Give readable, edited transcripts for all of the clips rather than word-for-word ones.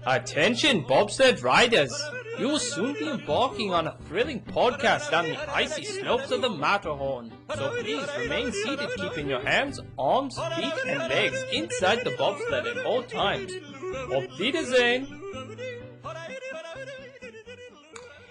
Attention bobsled riders! You will soon be embarking on a thrilling podcast down the icy slopes of the Matterhorn. So please remain seated, keeping your hands, arms, feet, and legs inside the bobsled at all times. Auf Wiedersehen!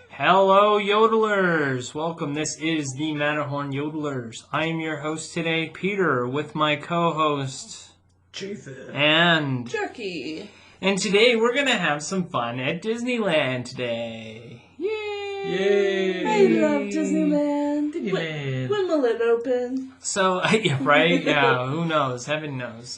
Hello, yodelers! Welcome. This is the Matterhorn Yodelers. I am your host today, Peter, with my co-host, Jason and Jackie. And today we're going to have some fun at Disneyland today. Yay! Yay! I love Disneyland. Disneyland. When will it open? So, yeah, right? Yeah, who knows? Heaven knows.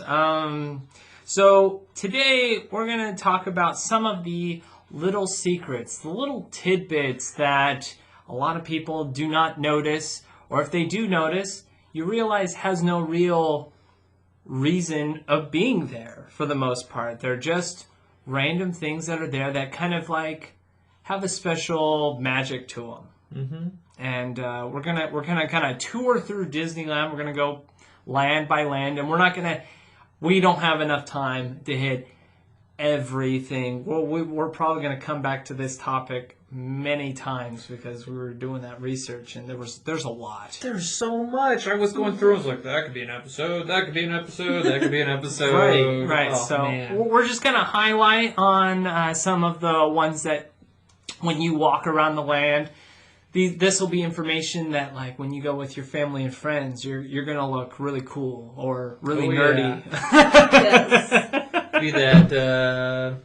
So today we're going to talk about some of the little secrets, the little tidbits that a lot of people do not notice, or if they do notice, you realize has no real reason of being there for the most part. They're just random things that are there that kind of like have a special magic to them. Mm-hmm. And we're gonna kind of tour through Disneyland. We're gonna go land by land, and we don't have enough time to hit everything. Well, we're probably gonna come back to this topic many times because we were doing that research, and there's a lot. There's so much. I was going through. I was like, that could be an episode. That could be an episode. That could be an episode. Right. Oh, So man. we're just gonna highlight on some of the ones that when you walk around the land. This will be information that, like, when you go with your family and friends, you're gonna look really cool or really nerdy. Yes. Be that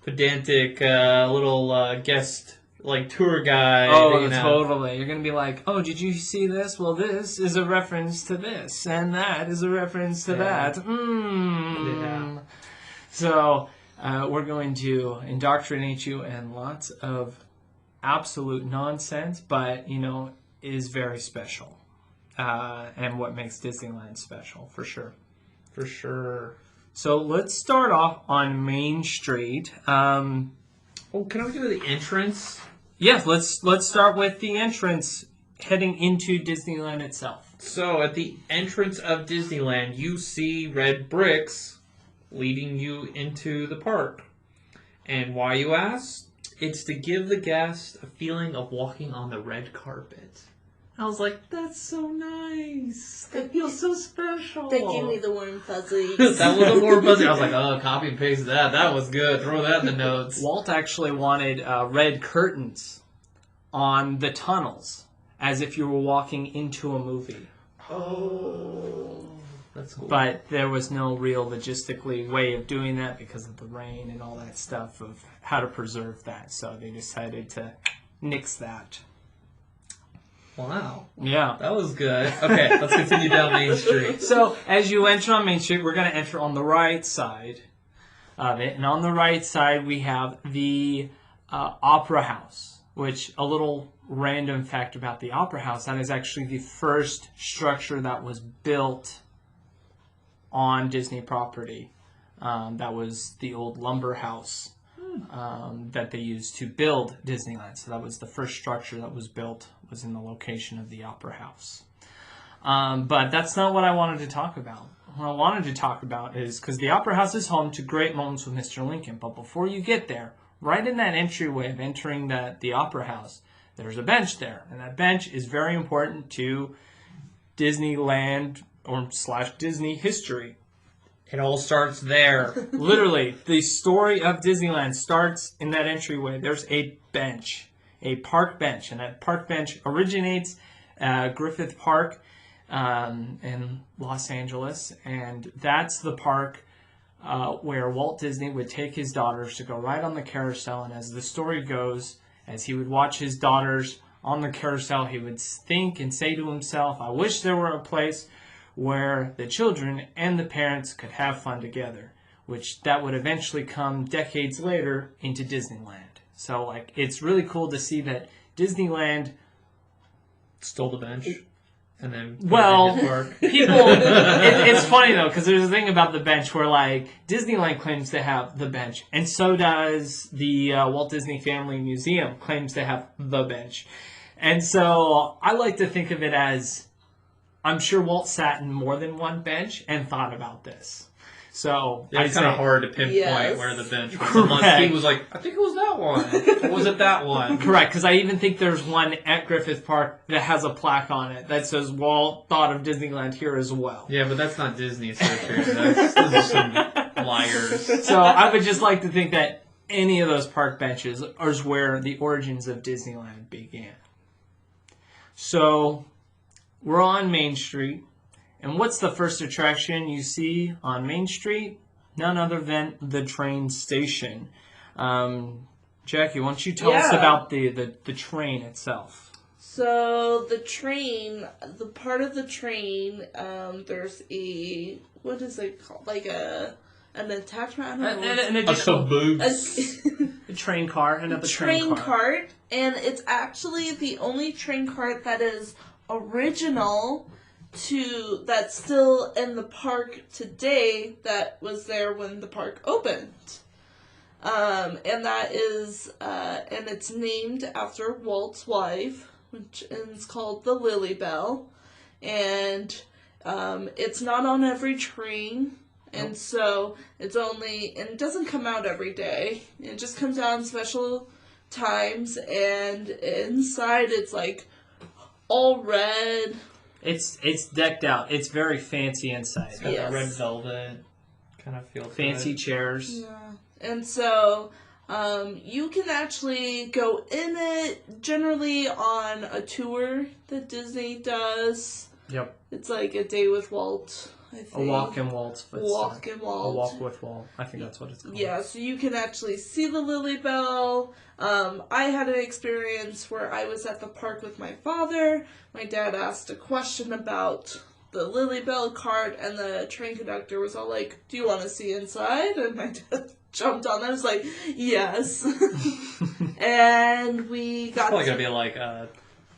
pedantic little guest, like, tour guide. Oh, you know. totally. You're gonna be like, oh, did you see this? Well, this is a reference to this, and that is a reference to that. Yeah. So we're going to indoctrinate you in lots of absolute nonsense, but, is very special. And what makes Disneyland special, for sure. For sure. So let's start off on Main Street. Oh, can we do the entrance? Yes, let's start with the entrance heading into Disneyland itself. So, at the entrance of Disneyland, you see red bricks leading you into the park. And why, you ask? It's to give the guest a feeling of walking on the red carpet. I was like, that's so nice. That feels so special. They gave me the warm fuzzies. That was a more fuzzy. I was like, oh, copy and paste that. That was good. Throw that in the notes. Walt actually wanted red curtains on the tunnels, as if you were walking into a movie. Oh, that's cool. But there was no real logistically way of doing that because of the rain and all that stuff of how to preserve that. So they decided to nix that. Wow. Yeah. That was good. Okay, let's continue down Main Street. So as you enter on Main Street, we're going to enter on the right side of it. And on the right side, we have the Opera House, which a little random fact about the Opera House, that is actually the first structure that was built on Disney property. That was the old lumber house that they used to build Disneyland. So that was the first structure that was built, was in the location of the Opera House. But that's not what I wanted to talk about. What I wanted to talk about is, because the Opera House is home to great moments with Mr. Lincoln, but before you get there, right in that entryway of entering the Opera House, there's a bench there. And that bench is very important to Disneyland or / Disney history. It all starts there. Literally, the story of Disneyland starts in that entryway. There's a bench, a park bench, and that park bench originates Griffith Park in Los Angeles, and that's the park where Walt Disney would take his daughters to go ride on the carousel. And as the story goes, as he would watch his daughters on the carousel, he would think and say to himself, I wish there were a place where the children and the parents could have fun together, which that would eventually come decades later into Disneyland. So, like, it's really cool to see that Disneyland Stole the bench. And then put it well, in his park. people, it's funny though, because there's a thing about the bench where, like, Disneyland claims to have the bench, and so does the Walt Disney Family Museum claims to have the bench. And so I like to think of it as, I'm sure Walt sat in more than one bench and thought about this. So Yeah, it's kind of hard to pinpoint Yes. where the bench was. Unless he was like, I think it was that one. Or was it that one? Correct, because I even think there's one at Griffith Park that has a plaque on it that says Walt thought of Disneyland here as well. Yeah, but that's not Disney searchers. Those are some liars. So I would just like to think that any of those park benches is where the origins of Disneyland began. So we're on Main Street. And what's the first attraction you see on Main Street? None other than the train station. Jackie, why don't you tell us about the train itself? So the train, the part of the train, there's a, what is it called? Like an attachment? I don't know. An A additional caboose. a train car, another train cart. And it's actually the only train cart that is original that's still in the park today that was there when the park opened. And that is, and it's named after Walt's wife, which is called the Lily Bell. And it's not on every train. And so and it doesn't come out every day. It just comes out on special times. And inside it's like all red. It's decked out. It's very fancy inside. It's got that red velvet kind of feel. Fancy chairs. Yeah. And so you can actually go in it generally on a tour that Disney does. Yep. It's like a day with Walt, I think. A walk in Walt's footsteps. Walk in Walt. A walk with Walt. I think that's what it's called. Yeah, so you can actually see the Lily Bell. I had an experience where I was at the park with my father. My dad asked a question about the Lily Bell cart, and the train conductor was all like, "Do you want to see inside?" And my dad jumped on. I was like, "Yes." And we got. It's probably gonna be like a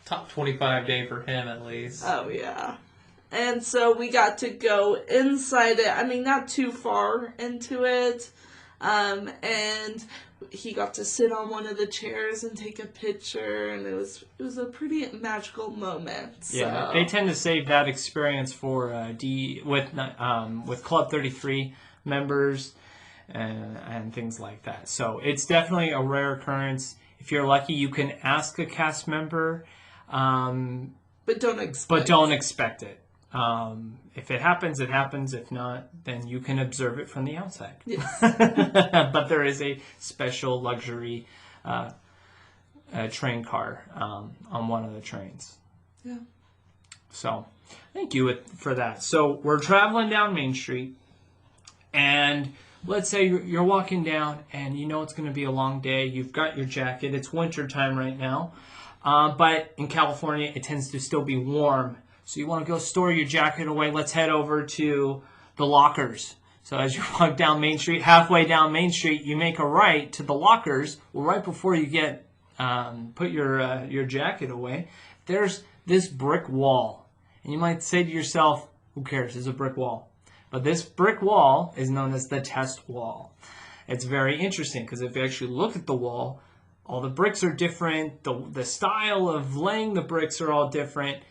top 25 day for him at least. Oh yeah. And so we got to go inside it. I mean, not too far into it. And he got to sit on one of the chairs and take a picture, and it was a pretty magical moment. So. Yeah, they tend to save that experience for with Club 33 members and things like that. So it's definitely a rare occurrence. If you're lucky, you can ask a cast member, but don't expect it. If it happens, it happens. If not, then you can observe it from the outside. Yes. But there is a special luxury train car on one of the trains. Yeah. So, thank you for that. So, we're traveling down Main Street, and let's say you're walking down, and you know it's going to be a long day. You've got your jacket. It's winter time right now. But in California, it tends to still be warm. So you want to go store your jacket away. Let's head over to the lockers. So as you walk down Main Street, halfway down Main Street, you make a right to the lockers. Well, right before you get put your jacket away, there's this brick wall. And you might say to yourself, who cares? It's a brick wall. But this brick wall is known as the test wall. It's very interesting because if you actually look at the wall, all the bricks are different. The style of laying the bricks are all different.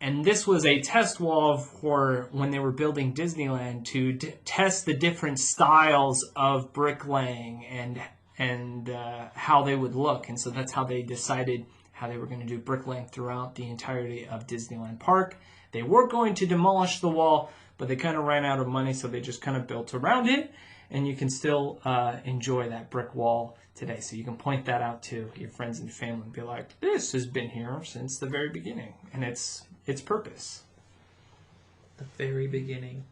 And this was a test wall for when they were building Disneyland to test the different styles of bricklaying and how they would look. And so that's how they decided how they were going to do bricklaying throughout the entirety of Disneyland Park. They were going to demolish the wall, but they kind of ran out of money, so they just kind of built around it. And you can still enjoy that brick wall today. So you can point that out to your friends and family and be like, this has been here since the very beginning. And its purpose. The very beginning.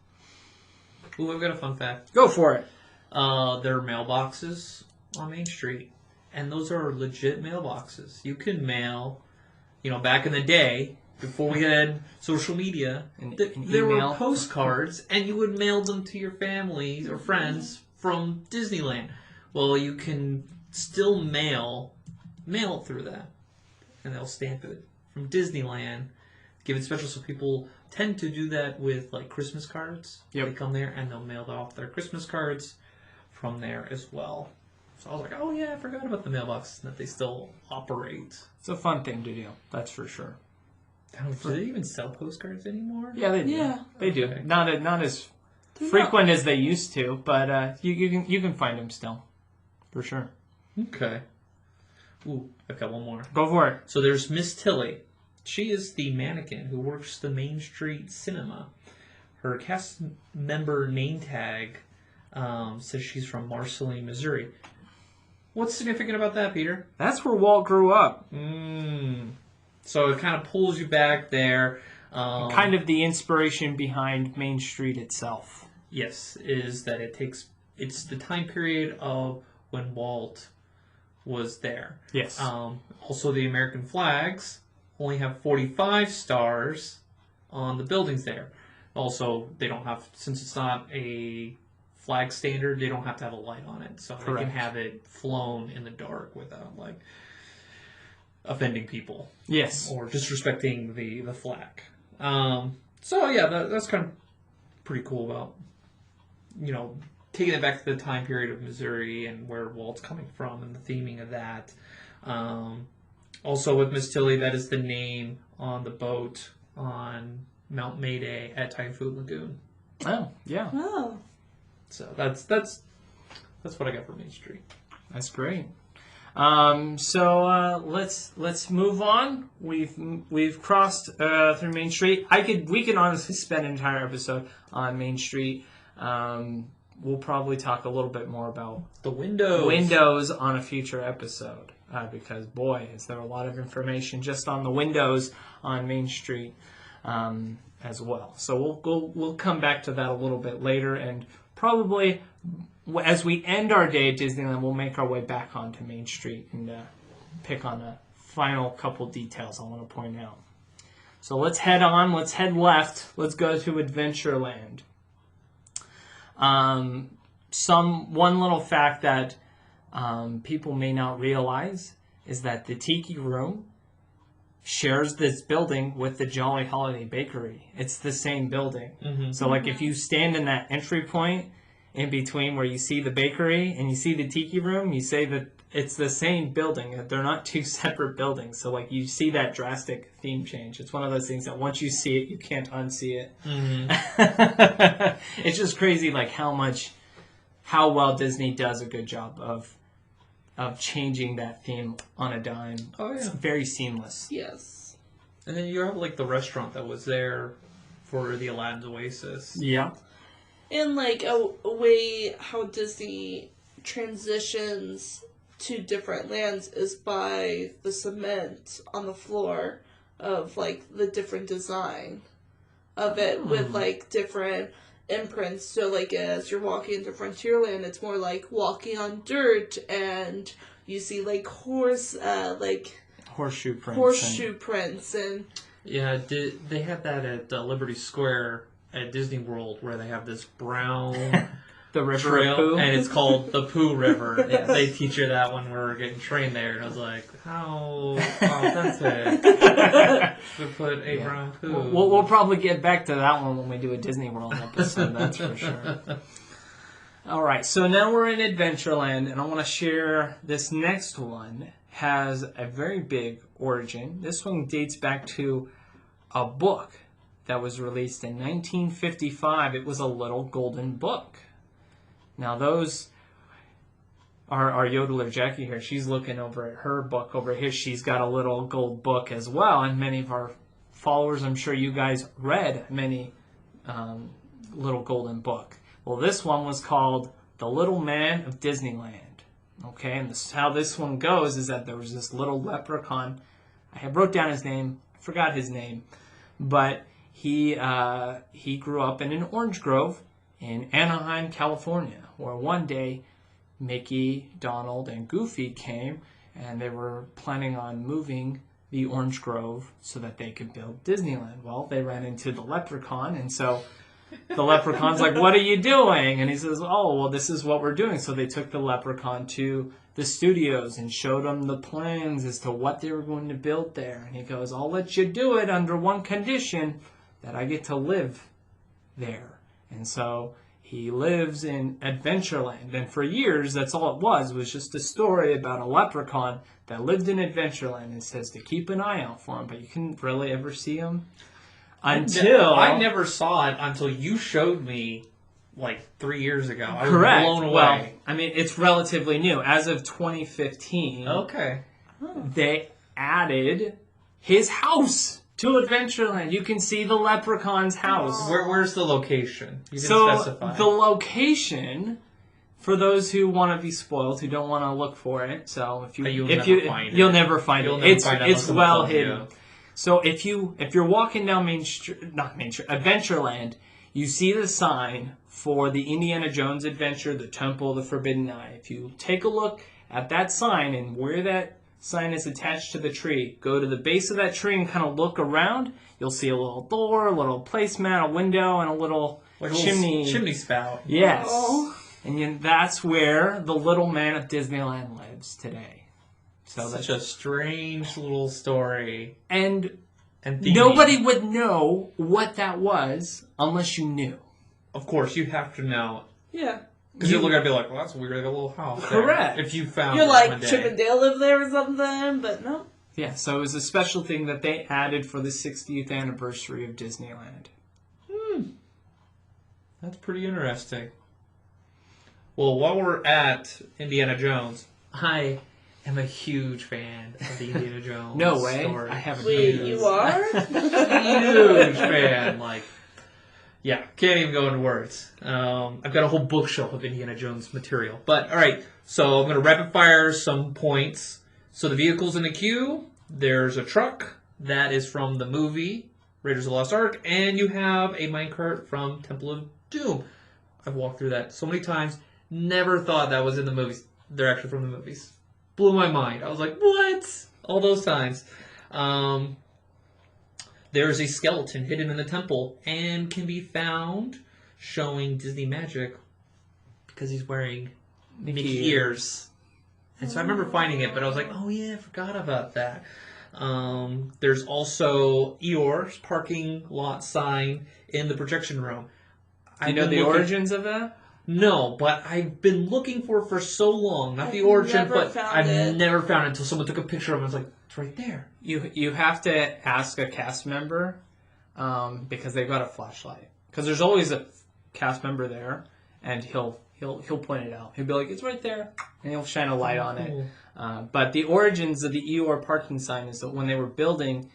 Ooh, I've got a fun fact. Go for it. There are mailboxes on Main Street, and those are legit mailboxes. You can mail, back in the day, before we had social media, there were postcards, and you would mail them to your family or friends from Disneyland. Well, you can still mail it through that, and they'll stamp it from Disneyland. Give it special, so people tend to do that with like Christmas cards. Yep. They come there and they'll mail off their Christmas cards from there as well. So I was like, oh yeah, I forgot about the mailbox that they still operate. It's a fun thing to do, that's for sure. Do they even sell postcards anymore? Yeah, they do. Yeah. They do. Okay. Not as frequent as they used to, but you can find them still, for sure. Okay. Ooh, I've got one more. Go for it. So there's Miss Tilly. She is the mannequin who works the Main Street Cinema. Her cast member name tag says she's from Marceline, Missouri. What's significant about that, Peter? That's where Walt grew up. So it kind of pulls you back there. Kind of the inspiration behind Main Street itself. Yes, is that it's the time period of when Walt was there. Yes. Also, the American flags only have 45 stars on the buildings there. Also, they don't have, since it's not a flag standard, they don't have to have a light on it. So Correct. they can have it flown in the dark without, like, offending people. Yes. Or disrespecting the flag. So, yeah, that's kind of pretty cool about, taking it back to the time period of Missouri and where Walt's coming from and the theming of that. Also, with Miss Tilly, that is the name on the boat on Mount Mayday at Typhoon Lagoon. Oh, yeah. Oh. So that's what I got for Main Street. That's great. So let's move on. We've crossed through Main Street. We could honestly spend an entire episode on Main Street. We'll probably talk a little bit more about The windows on a future episode because boy, is there a lot of information just on the windows on Main Street as well. So we'll come back to that a little bit later, and probably as we end our day at Disneyland, we'll make our way back onto Main Street and pick on a final couple details I want to point out. So let's head on. Let's head left. Let's go to Adventureland. One little fact that people may not realize is that the Tiki Room shares this building with the Jolly Holiday Bakery. It's the same building. Mm-hmm. So, like, if you stand in that entry point in between where you see the bakery and you see the Tiki Room, you say that it's the same building. They're not two separate buildings. So, like, you see that drastic theme change. It's one of those things that once you see it, you can't unsee it. Mm-hmm. It's just crazy, like, how well Disney does a good job of changing that theme on a dime. Oh, yeah. It's very seamless. Yes. And then you have, like, the restaurant that was there for the Aladdin's Oasis. Yeah. And, like, a way how Disney transitions to different lands is by the cement on the floor of, like, the different design of it with, like, different imprints. So, like, as you're walking into Frontierland, it's more like walking on dirt, and you see, like, horseshoe prints. And yeah, they had that at Liberty Square at Disney World, where they have this brown the river trail, of Pooh. and it's called the Pooh River. Yes. They teach you that when we were getting trained there, and I was like, how authentic to put a brown Pooh. We'll probably get back to that one when we do a Disney World episode, that's for sure. All right, so now we're in Adventureland, and I want to share this next one has a very big origin. This one dates back to a book that was released in 1955. It was a little golden book. Now those are our yodeler Jackie here. She's looking over at her book over here. She's got a little gold book as well, and many of our followers, I'm sure you guys read many little golden book. Well, this one was called The Little Man of Disneyland. Okay, and how this one goes is that there was this little leprechaun. I wrote down his name. I forgot his name, but he grew up in an orange grove in Anaheim, California, where one day Mickey, Donald, and Goofy came, and they were planning on moving the orange grove so that they could build Disneyland. Well, they ran into the leprechaun, and so the leprechaun's like, "What are you doing?" And he says, "Oh, well, this is what we're doing." So they took the leprechaun to the studios and showed him the plans as to what they were going to build there. And he goes, "I'll let you do it under one condition, that I get to live there." And so he lives in Adventureland. And for years, that's all it was just a story about a leprechaun that lived in Adventureland. It says to keep an eye out for him, but you couldn't really ever see him. Until I never saw it until you showed me like 3 years ago. I was Correct. blown away. Well, I mean, it's relatively new. As of 2015, Okay. they added his house to Adventureland. You can see the leprechaun's house. Where's the location? You can So specify. the location, for those who want to be spoiled, who don't want to look for it, so if You'll if never find it. you'll never find You'll it. never It's find it it's unless well someone tells hidden. you. So if you're walking down Adventureland, you see the sign for the Indiana Jones adventure, the Temple of the Forbidden Eye. If you take a look at that sign and where that sign is attached to the tree, go to the base of that tree and kind of look around. You'll see a little door, a little placemat, a window, and a little Like a chimney. little chimney spout. Yes. Oh. And that's where the little man of Disneyland lives today. So Such that's a strange little story. and And theming. nobody would know what that was unless you knew. Of course, you have to know. Yeah. Because you look at it and be like, well, that's weird, like a little house. there. Correct. If you found You're it like, one day. Chip and Dale live there or something, but no. Yeah, so it was a special thing that they added for the 60th anniversary of Disneyland. That's pretty interesting. Well, while we're at Indiana Jones, I am a huge fan of the Indiana Jones No way. story. I haven't Wait, heard you this. are? Huge fan. Like, yeah, can't even go into words. I've got a whole bookshelf of Indiana Jones material. But, all right, so I'm going to rapid fire some points. So the vehicles in the queue, there's a truck that is from the movie Raiders of the Lost Ark, and you have a minecart from Temple of Doom. I've walked through that so many times. Never thought that was in the movies. They're actually from the movies. Blew my mind. I was like, what? All those times. There's a skeleton hidden in the temple and can be found showing Disney magic because he's wearing Mickey ears. And so I remember finding it, but I was like, oh yeah, I forgot about that. There's also Eeyore's parking lot sign in the projection room. Do you know the origins of that? No, but I've been looking for so long. Not the I've origin, never but found I've it. never found it until someone took a picture of it and was like, it's right there. You have to ask a cast member because they've got a flashlight. Because there's always a cast member there, and he'll point it out. He'll be like, it's right there, and he'll shine a light on it. But the origins of the Eeyore parking sign is that when they were building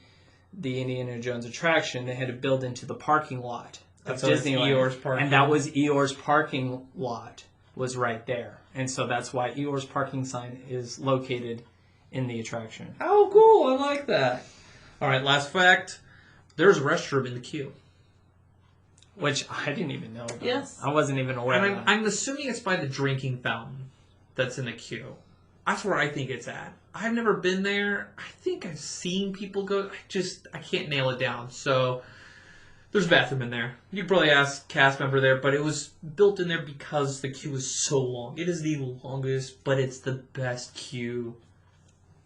the Indiana Jones attraction, they had to build into the parking lot of So it's Disneyland. Eeyore's parking. And that was Eeyore's parking lot was right there. And so that's why Eeyore's parking sign is located in the attraction. Oh, cool. I like that. All right, last fact. There's a restroom in the queue. Which I didn't even know about. Yes. I wasn't even aware And of that. I'm assuming it's by the drinking fountain that's in the queue. That's where I think it's at. I've never been there. I think I've seen people go. I can't nail it down. So there's a bathroom in there. You could probably ask cast member there, but it was built in there because the queue is so long. It is the longest, but it's the best queue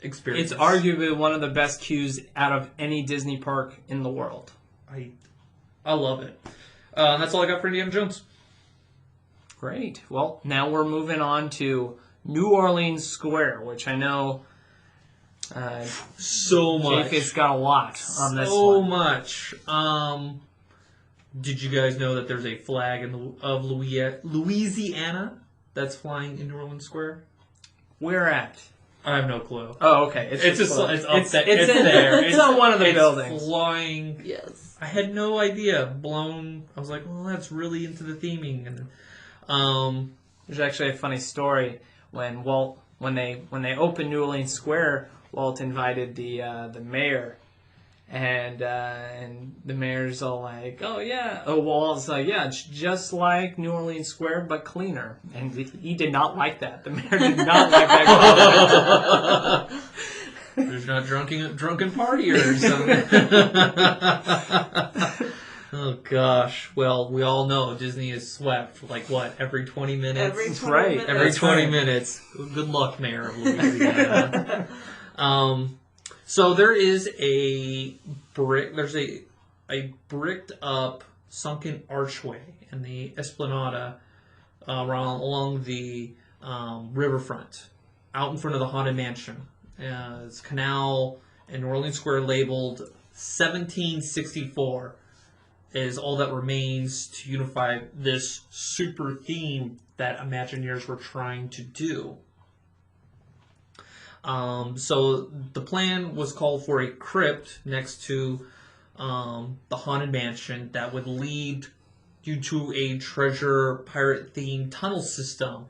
experience. It's arguably one of the best queues out of any Disney park in the world. I love it. That's all I got for Indiana Jones. Great. Well, now we're moving on to New Orleans Square, which I know So much. Jake has got a lot on this So one. much. Did you guys know that there's a flag of Louisiana that's flying in New Orleans Square? Where at? I have no clue. Oh, okay. It's just close. it's up it's there. It's, in there. It's on one of the It's buildings. flying. Yes. I had no idea. Blown. I was like, well, that's really into the theming. And There's actually a funny story when they opened New Orleans Square. Walt invited the mayor, and the mayor's all like, "Oh yeah." Oh, Walt's like, "Yeah, it's just like New Orleans Square but cleaner." And he did not like that. The mayor did not like that comment. there's not drunken partiers. Oh gosh. Well, we all know Disney is swept like what every 20 minutes. Every That's 20 right. minutes. Every That's 20 right. minutes. Good luck, Mayor of Louisiana. So there is a brick. There's a bricked up sunken archway in the Esplanade along the riverfront, out in front of the Haunted Mansion. It's canal in New Orleans Square labeled 1764. is all that remains to unify this super theme that Imagineers were trying to do. So the plan was called for a crypt next to the Haunted Mansion that would lead you to a treasure pirate-themed tunnel system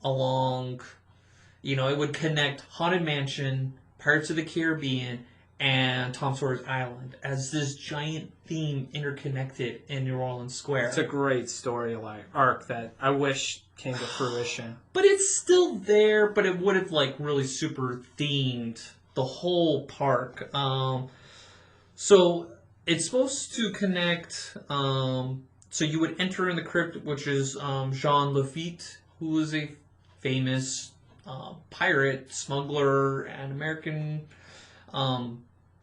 along, it would connect Haunted Mansion, Pirates of the Caribbean, and Tom Sawyer's Island as this giant theme interconnected in New Orleans Square. It's a great story arc that I wish came to fruition. But it's still there, but it would have really super themed the whole park. So it's supposed to connect. So you would enter in the crypt, which is Jean Lafitte, who was a famous pirate, smuggler, and American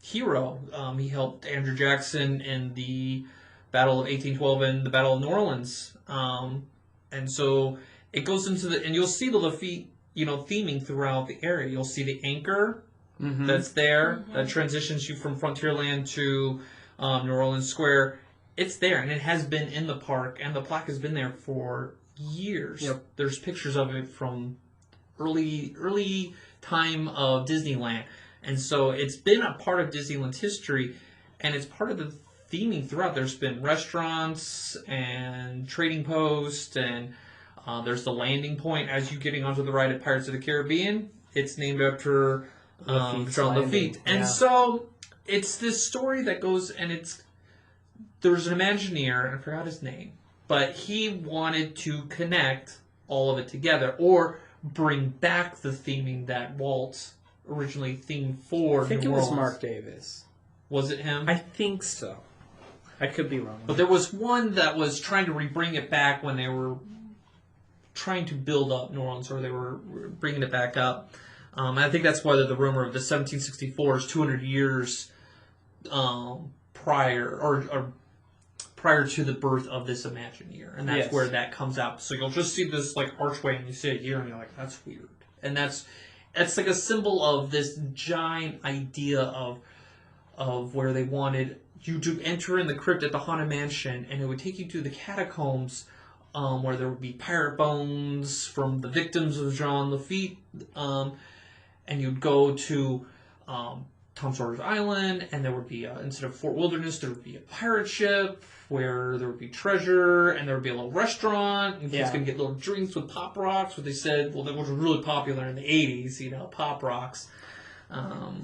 hero. He helped Andrew Jackson in the Battle of 1812 and the Battle of New Orleans. And so it goes into and you'll see the Lafitte, theming throughout the area. You'll see the anchor that's there that transitions you from Frontierland to New Orleans Square. It's there, and it has been in the park, and the plaque has been there for years. Yep. There's pictures of it from early time of Disneyland. And so it's been a part of Disneyland's history, and it's part of the theming throughout. There's been restaurants and trading posts, and there's the landing point as you're getting onto the ride at Pirates of the Caribbean. It's named after Jean Lafitte. And so it's this story that goes, and there's an Imagineer, and I forgot his name, but he wanted to connect all of it together, or bring back the theming that Walt originally themed for I think New it was Orleans. Mark Davis. Was it him? I think so. I could be wrong. But there was one that was trying to bring it back when they were trying to build up New Orleans, or they were bringing it back up. I think that's why the rumor of the 1764 is 200 years prior, or prior to the birth of this Imagineer, and that's where that comes out. So you'll just see this archway, and you see it here, and you're like, that's weird. And that's like a symbol of this giant idea of where they wanted you to enter in the crypt at the Haunted Mansion, and it would take you to the catacombs, where there would be pirate bones from the victims of Jean Lafitte, and you'd go to Tom Sawyer's Island, and there would be, instead of Fort Wilderness, there would be a pirate ship where there would be treasure, and there would be a little restaurant, and kids could get little drinks with Pop Rocks, what they said, that was really popular in the 80s, Pop Rocks.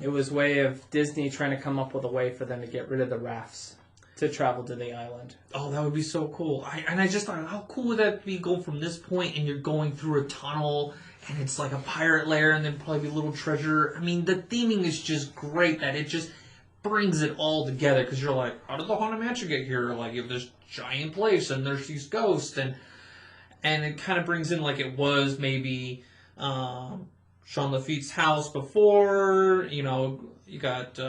It was a way of Disney trying to come up with a way for them to get rid of the rafts to travel to the island. Oh, that would be so cool. I just thought, how cool would that be, going from this point, and you're going through a tunnel, and it's like a pirate lair, and then probably a little treasure. I mean, the theming is just great, that it just brings it all together, because you're like, how did the Haunted Mansion get here? Like, you have this giant place, and there's these ghosts, and it kind of brings in, it was maybe Jean Lafitte's house before, you got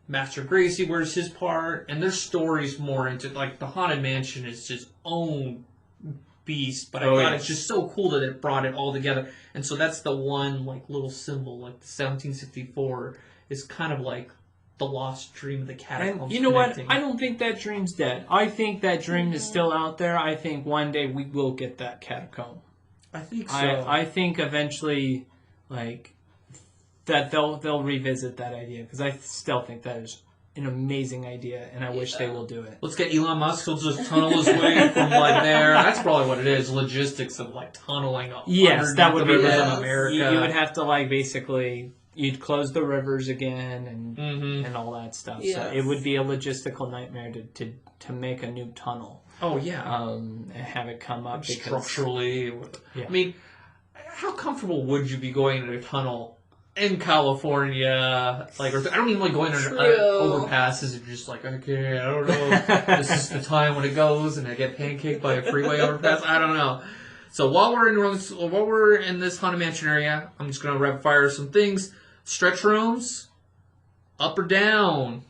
Master Gracie, where's his part? And there's stories more into, the Haunted Mansion is its own beast, but I thought it's just so cool that it brought it all together. And so that's the one, little symbol, the 1764 is kind of like the lost dream of the catacombs. And you know what? I don't think that dream's dead. I think that dream is still out there. I think one day we will get that catacomb. I think so. I think eventually, that they'll revisit that idea, because I still think that is an amazing idea, and I wish they will do it. Let's get Elon Musk. He'll just tunnel his way from there. That's probably what it is. Logistics of tunneling up. Yes, that would be rivers it. of America. You would have to basically, you'd close the rivers again and all that stuff. Yes. So it would be a logistical nightmare to make a new tunnel. Oh yeah. And have it come up Structurally. Yeah. I mean, how comfortable would you be going in a tunnel in California? I don't even like going under overpasses and just okay, I don't know. This is the time when it goes, and I get pancaked by a freeway overpass. I don't know. So while we're in this Haunted Mansion area, I'm just gonna rapid fire some things. Stretch rooms, up or down?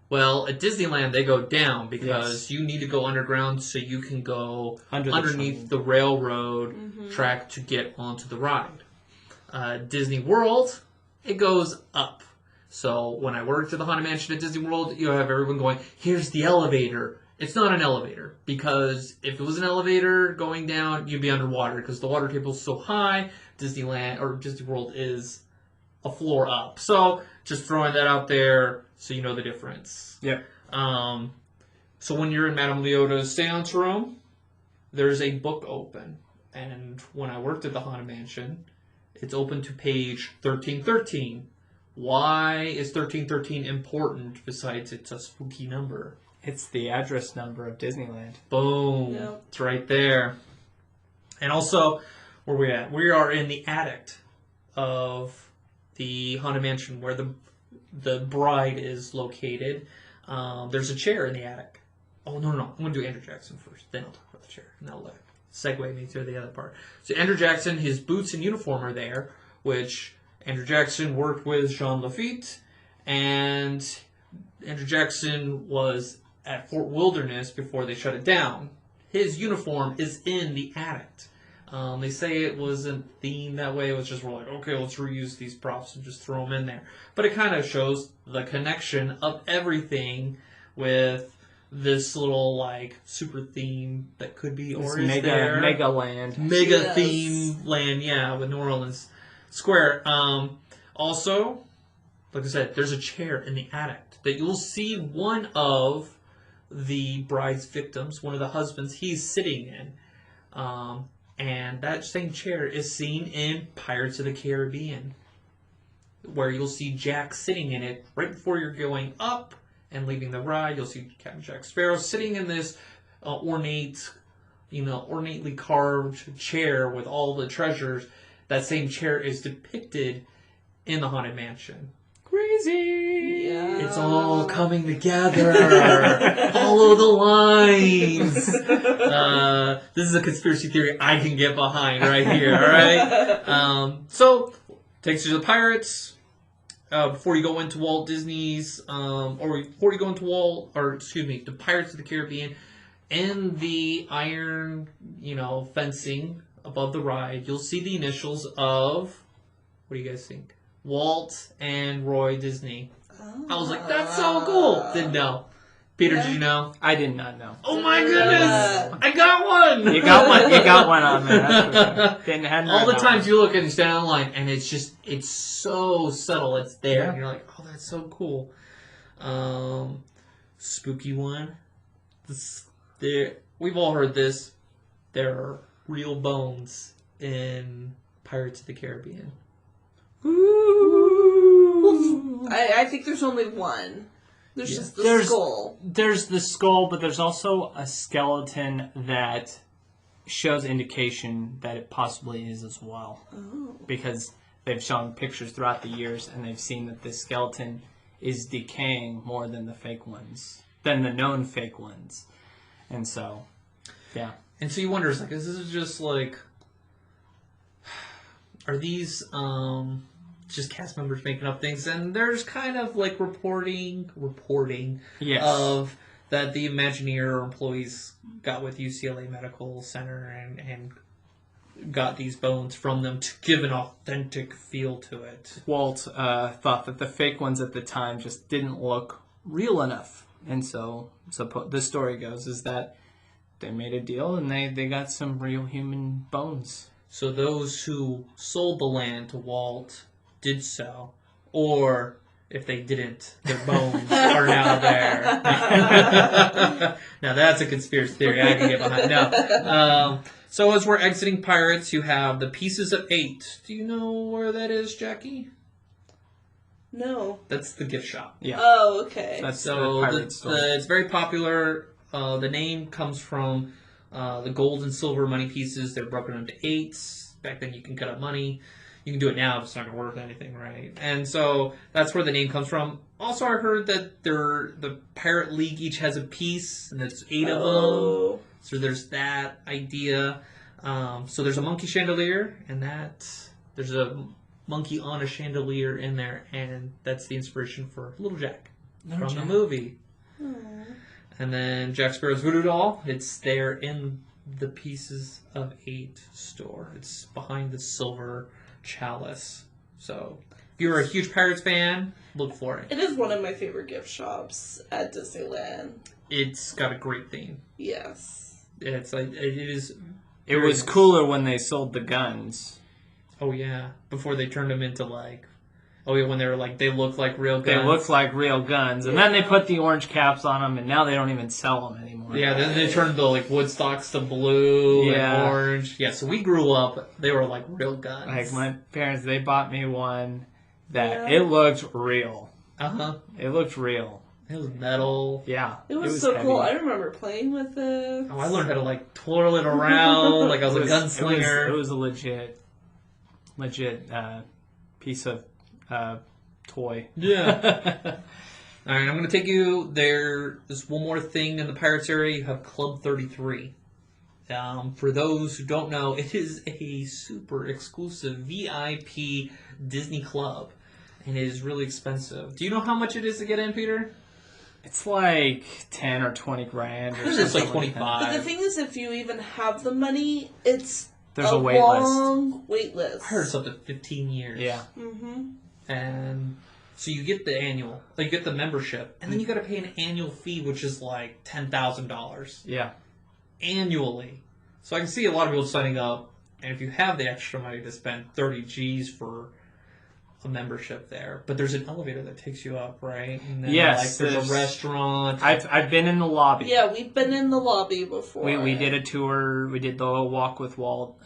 Well, at Disneyland they go down, because you need to go underground so you can go underneath the railroad track to get onto the ride. Disney World, it goes up. So when I worked at the Haunted Mansion at Disney World, you have everyone going, here's the elevator, It's not an elevator, because if it was an elevator going down, you'd be underwater, because the water table is so high. Disneyland or Disney World is a floor up. So just throwing that out there so you know the difference. Yep. So when you're in Madame Leota's seance room, there's a book open. And when I worked at the Haunted Mansion, it's open to page 1313. Why is 1313 important besides it's a spooky number? It's the address number of Disneyland. Boom. Yep. It's right there. And also, where we at? We are in the attic of the Haunted Mansion where the bride is located. There's a chair in the attic. Oh, no. I'm going to do Andrew Jackson first. Then I'll talk about the chair. And that'll segue me to the other part. So Andrew Jackson, his boots and uniform are there, which Andrew Jackson worked with Jean Lafitte. And Andrew Jackson was at Fort Wilderness before they shut it down. His uniform is in the attic. They say it wasn't themed that way. It was just, we're like, okay, let's reuse these props and just throw them in there. But it kind of shows the connection of everything with this little, like, super theme that could be, or is there. Mega land. Mega Yes. theme land, yeah, with New Orleans Square. Also, like I said, there's a chair in the attic that you'll see one of the bride's victims, one of the husbands, he's sitting in. And that same chair is seen in Pirates of the Caribbean, where you'll see Jack sitting in it right before you're going up and leaving the ride. You'll see Captain Jack Sparrow sitting in this ornately carved chair with all the treasures. That same chair is depicted in the Haunted Mansion. Crazy. Yeah. It's all coming together. All of the lines. This is a conspiracy theory I can get behind right here, alright? So, takes you to the Pirates. Before you go into Walt Disney's, or before you go into the Pirates of the Caribbean, in the iron, fencing above the ride, you'll see the initials of, what do you guys think? Walt and Roy Disney. Oh. I was like, that's so cool. Didn't know. Peter, did you know? I did not know. Oh my goodness! I got one! You got one. You got one on there. That's for sure. Hadn't All heard the that times one. you look and stand in line, and it's so subtle. It's there, Yeah. and you're like, oh, that's so cool. Spooky one. We've all heard this. There are real bones in Pirates of the Caribbean. Ooh. I think there's only one. There's Yeah. just the skull. There's the skull, but there's also a skeleton that shows indication that it possibly is as well. Oh. Because they've shown pictures throughout the years, and they've seen that this skeleton is decaying more than than the known fake ones. And so, yeah. And so you wonder, is this just like, are these just cast members making up things? And there's kind of like reporting Yes. of that the Imagineer employees got with UCLA Medical Center and got these bones from them to give an authentic feel to it. Walt thought that the fake ones at the time just didn't look real enough. And so the story goes is that they made a deal and they got some real human bones. So those who sold the land to Walt did so, or if they didn't, their bones are now there. Now that's a conspiracy theory I can get behind. No. So as we're exiting Pirates, you have the Pieces of 8. Do you know where that is, Jackie? No. That's the gift shop. Yeah. Oh, okay. That's So the pirate store. it's very popular. The name comes from the gold and silver money pieces. They're broken into 8s. Back then you can cut up money. You can do it now, but it's not going to worth anything, right? And so that's where the name comes from. Also, I heard that the Pirate League each has a piece, and there's 8 of them. Oh. So there's that idea. So there's a monkey chandelier, and there's a monkey on a chandelier in there, and that's the inspiration for Little Jack from the movie. Aw. And then Jack Sparrow's voodoo doll, it's there in the Pieces of 8 store. It's behind the silver chalice. So if you're a huge Pirates fan, look for it. It is one of my favorite gift shops at Disneyland. it's got a great theme. Yes. It's like it is. It was cooler when they sold the guns. Oh yeah, before they turned them into like. Oh yeah, when they were like they looked like real guns. They looked like real guns, and then they put the orange caps on them, and now they don't even sell them anymore. Yeah, then they turned the like Woodstocks to blue and orange. Yeah, so we grew up. They were like real guns. Like my parents, they bought me one that it looked real. It looked real. It was metal. Yeah, It was so heavy. Cool. I remember playing with it. Oh, I learned how to like twirl it around like I was a gunslinger. It was a legit piece of toy. Yeah. All right, I'm going to take you there. There's one more thing in the Pirates area. You have Club 33. For those who don't know, it is a super exclusive VIP Disney club, and it is really expensive. Do you know how much it is to get in, Peter? It's like 10 or 20 grand. Or It's like something 25. But the thing is, if you even have the money, it's There's a wait list. long wait list. I heard it's up to 15 years. Yeah. Mm-hmm. And so you get the annual, like you get the membership, and then you got to pay an annual fee, which is like $10,000 Yeah. annually. So I can see a lot of people signing up, and if you have the extra money to spend 30 G's for a membership there, but there's an elevator that takes you up, right? And then Yes, like there's a restaurant. I've been in the lobby. Yeah, we've been in the lobby before. We did a tour. We did the Walk with Walt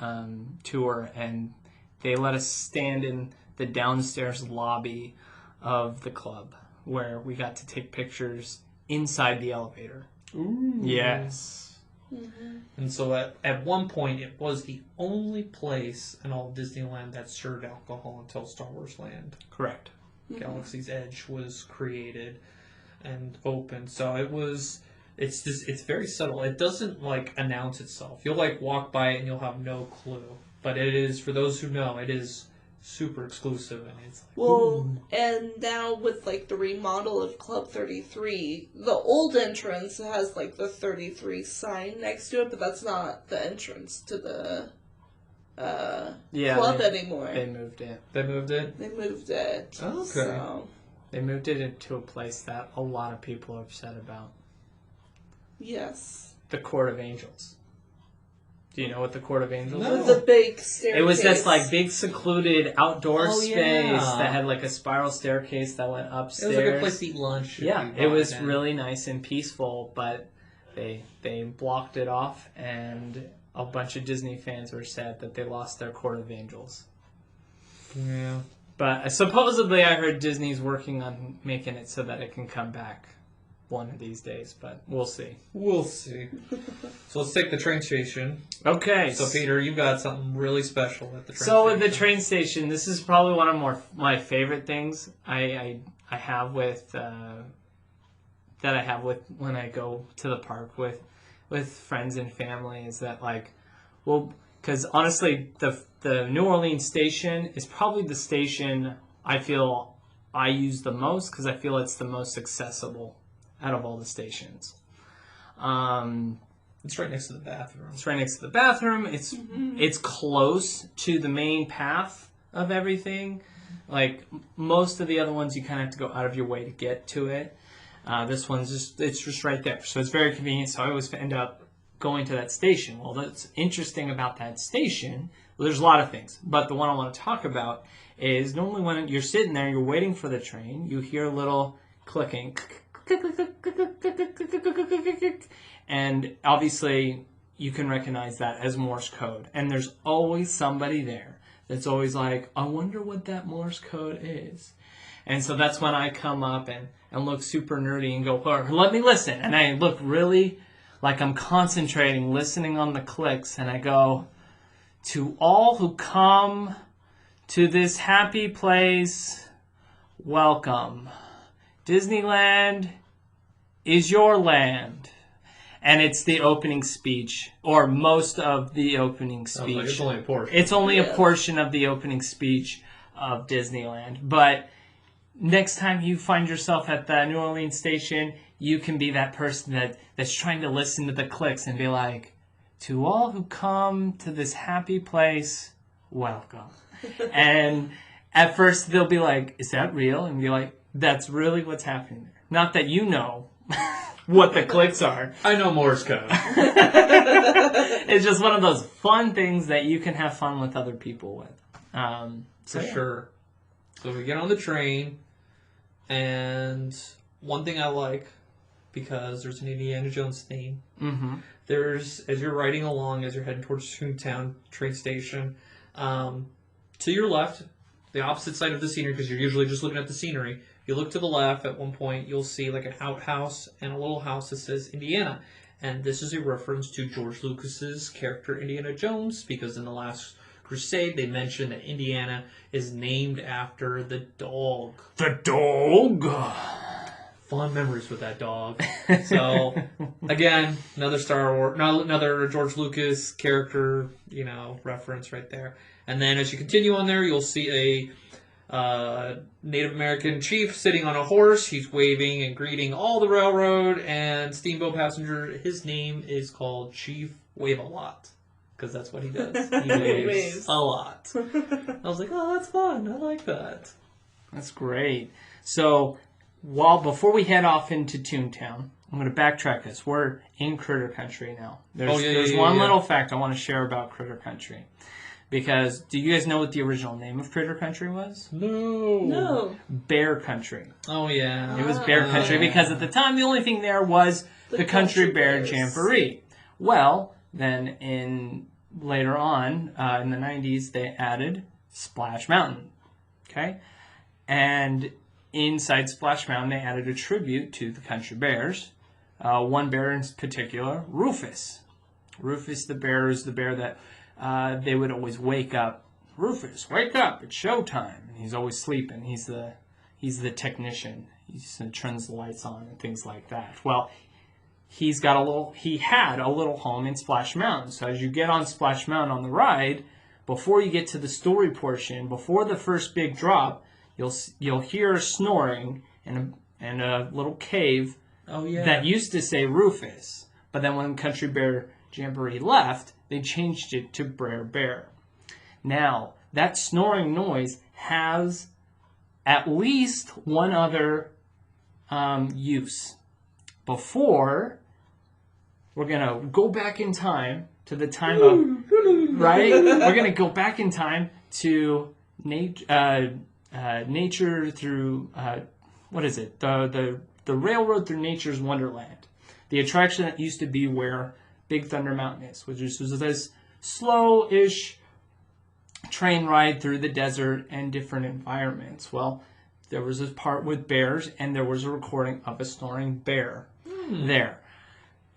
tour, and they let us stand in the downstairs lobby of the club, where we got to take pictures inside the elevator. Ooh. Yes. Mm-hmm. And so at one point, it was the only place in all of Disneyland that served alcohol until Star Wars Land. Correct. Galaxy's Edge was created and opened. So it's very subtle. It doesn't like announce itself. You'll like walk by it and you'll have no clue. But it is, for those who know, it is super exclusive, and it's like, Well, and now with like the remodel of Club 33, the old entrance has like the 33 sign next to it, but that's not the entrance to the club anymore. They moved it. They moved it? They moved it. Okay. So, They moved it into a place that a lot of people are upset about. yes. The Court of Angels. Do you know what the Court of Angels No. is? With the big staircase. It was this like big secluded outdoor space yeah. that had like a spiral staircase that went upstairs. It was like a place to eat lunch. Yeah, it was really nice and peaceful, but they blocked it off, and a bunch of Disney fans were sad that they lost their Court of Angels. Yeah. But supposedly I heard Disney's working on making it so that it can come back one of these days, but we'll see. We'll see. So let's take the train station. Okay. So Peter, you got something really special at the train So station. at the train station, this is probably one of my favorite things I have with that I have with when I go to the park with friends and family is that like, well, because honestly the New Orleans station is probably the station I feel I use the most because I feel it's the most accessible out of all the stations. It's right next to the bathroom. It's right next to the bathroom. It's close to the main path of everything. Like most of the other ones, you kind of have to go out of your way to get to it. This one's just right there. So it's very convenient. So I always end up going to that station. Well, that's interesting about that station. Well, there's a lot of things, but the one I want to talk about is normally when you're sitting there, you're waiting for the train, you hear a little clicking. And obviously you can recognize that as Morse code. And there's always somebody there that's always like, I wonder what that Morse code is. And so that's when I come up and look super nerdy and go, let me listen. And I look really like I'm concentrating, listening on the clicks. And I go, to all who come to this happy place, welcome. Disneyland is your land. And it's the opening speech, or most of the opening speech. Like it's only a portion. It's only a portion of the opening speech of Disneyland. But next time you find yourself at the New Orleans station, you can be that person that's trying to listen to the clicks and be like, to all who come to this happy place, welcome. And at first they'll be like, is that real? And be like, that's really what's happening there. Not that you know what the clicks are. I know Morse code. It's just one of those fun things that you can have fun with other people with. For sure. So we get on the train, and one thing I like, because there's an Indiana Jones theme, there's, as you're riding along, as you're heading towards Toontown train station, to your left, the opposite side of the scenery, because you're usually just looking at the scenery, if you look to the left, at one point, you'll see like an outhouse and a little house that says Indiana. And this is a reference to George Lucas's character Indiana Jones, because in The Last Crusade, they mentioned that Indiana is named after the dog. The dog! Fond memories with that dog. So, again, another Star Wars, another George Lucas character, reference right there. And then as you continue on there, you'll see a Native American chief sitting on a horse. He's waving and greeting all the railroad and steamboat passengers. His name is called Chief Wave-A-Lot, because that's what he does. He waves a lot. I was like, oh, that's fun. I like that. That's great. So, before we head off into Toontown, I'm going to backtrack this. We're in Critter Country now. There's one little fact I want to share about Critter Country. Because, do you guys know what the original name of Critter Country was? No. Bear Country. Oh, yeah. It was Bear Country because at the time the only thing there was the Country Bear Jamboree. Well, then later on, in the 90s, they added Splash Mountain. Okay? And inside Splash Mountain, they added a tribute to the Country Bears. One bear in particular, Rufus. Rufus the bear is the bear that they would always wake up. Rufus, wake up! It's showtime. And he's always sleeping. He's the technician. He turns the lights on and things like that. Well, he had a little home in Splash Mountain. So as you get on Splash Mountain on the ride, before you get to the story portion, before the first big drop, you'll hear snoring in a little cave that used to say Rufus. But then when Country Bear Jamboree left, they changed it to Brer Bear. Now, that snoring noise has at least one other use. Before, we're going to go back in time to the time of, right? We're going to go back in time to nature through, what is it? The railroad through nature's wonderland. The attraction that used to be where Big Thunder Mountain is, which was this slow-ish train ride through the desert and different environments. Well, there was this part with bears, and there was a recording of a snoring bear there.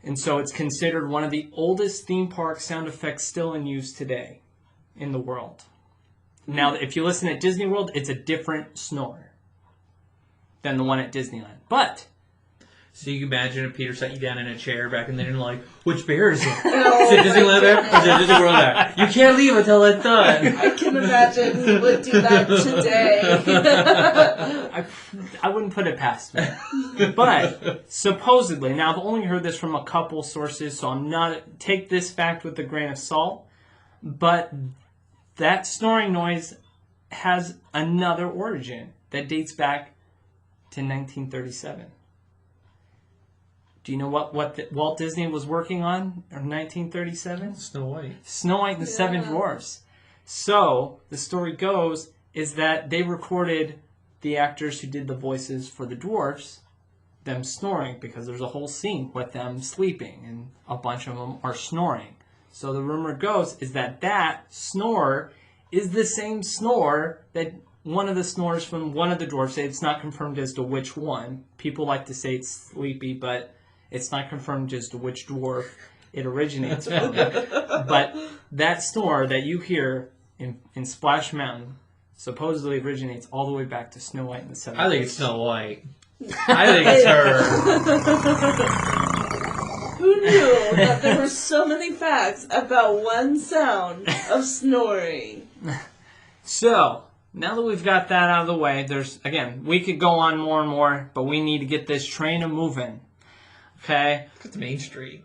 And so it's considered one of the oldest theme park sound effects still in use today in the world. Now, if you listen at Disney World, it's a different snore than the one at Disneyland. But so you can imagine if Peter sat you down in a chair back and then you're like, which bear is it? Is it Disneyland bear? Or is it Disney World bear? You can't leave until it's done. I can imagine he would do that today. I wouldn't put it past me. But supposedly, now I've only heard this from a couple sources, so take this fact with a grain of salt, but that snoring noise has another origin that dates back to 1937. Do you know what Walt Disney was working on in 1937? Snow White. Snow White and the Seven Dwarfs. So, the story goes, is that they recorded the actors who did the voices for the dwarfs, them snoring, because there's a whole scene with them sleeping, and a bunch of them are snoring. So the rumor goes is that snore is the same snore that one of the snores from one of the dwarfs. It's not confirmed as to which one. People like to say it's Sleepy, but it's not confirmed as to which dwarf it originates from. But that snore that you hear in Splash Mountain supposedly originates all the way back to Snow White and the Seven Dwarfs. I think it's Snow White. I think it's her. Who knew that there were so many facts about one sound of snoring? So, now that we've got that out of the way, we could go on more and more, but we need to get this train a-moving. Okay? It's Main Street.